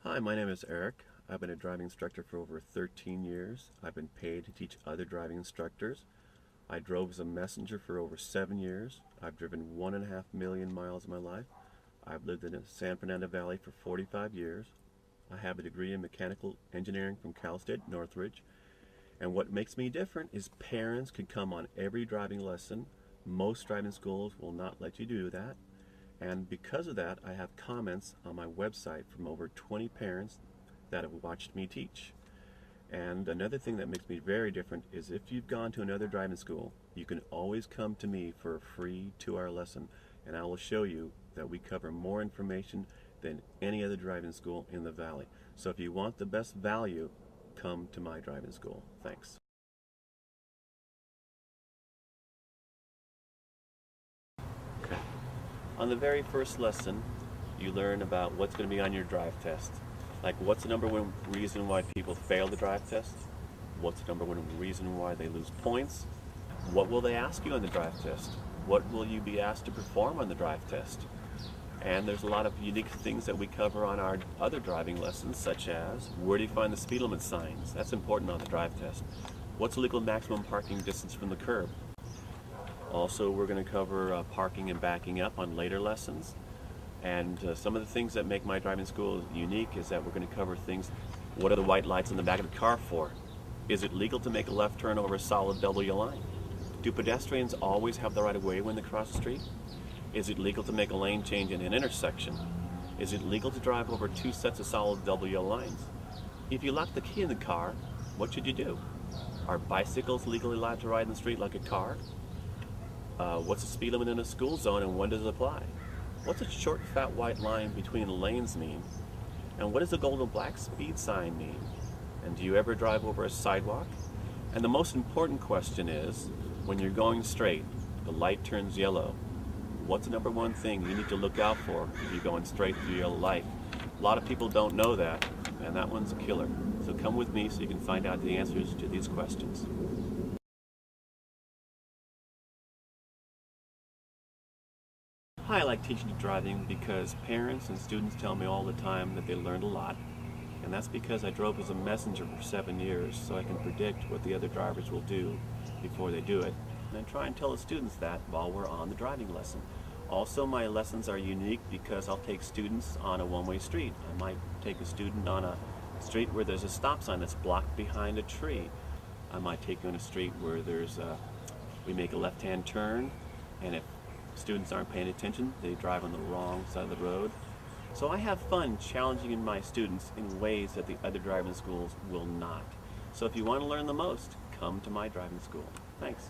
Hi, my name is Eric. I've been a driving instructor for over 13 years. I've been paid to teach other driving instructors. I drove as a messenger for over 7 years. I've driven 1.5 million miles in my life. I've lived in the San Fernando Valley for 45 years. I have a degree in mechanical engineering from Cal State Northridge. And what makes me different is parents can come on every driving lesson. Most driving schools will not let you do that. And because of that, I have comments on my website from over 20 parents that have watched me teach. And another thing that makes me very different is if you've gone to another driving school, you can always come to me for a free 2-hour lesson, and I will show you that we cover more information than any other driving school in the valley. So if you want the best value, come to my driving school. Thanks. On the very first lesson, you learn about what's going to be on your drive test. Like, what's the number one reason why people fail the drive test? What's the number one reason why they lose points? What will they ask you on the drive test? What will you be asked to perform on the drive test? And there's a lot of unique things that we cover on our other driving lessons, such as where do you find the speed limit signs? That's important on the drive test. What's the legal maximum parking distance from the curb? Also, we're going to cover parking and backing up on later lessons. And some of the things that make my driving school unique is that we're going to cover things. What are the white lights in the back of the car for? Is it legal to make a left turn over a solid double yellow line? Do pedestrians always have the right of way when they cross the street? Is it legal to make a lane change in an intersection? Is it legal to drive over 2 sets of solid double yellow lines? If you lock the key in the car, what should you do? Are bicycles legally allowed to ride in the street like a car? What's the speed limit in a school zone and when does it apply? What's a short fat white line between lanes mean? And what does the golden black speed sign mean? And do you ever drive over a sidewalk? And the most important question is, when you're going straight, the light turns yellow. What's the number one thing you need to look out for if you're going straight through yellow light? A lot of people don't know that, and that one's a killer. So come with me so you can find out the answers to these questions. I like teaching driving because parents and students tell me all the time that they learned a lot, and that's because I drove as a messenger for 7 years, so I can predict what the other drivers will do before they do it, and I try and tell the students that while we're on the driving lesson. Also, my lessons are unique because I'll take students on a one-way street. I might take a student on a street where there's a stop sign that's blocked behind a tree. I might take you on a street where we make a left-hand turn, and if students aren't paying attention, they drive on the wrong side of the road. So I have fun challenging my students in ways that the other driving schools will not. So if you want to learn the most, come to my driving school. Thanks.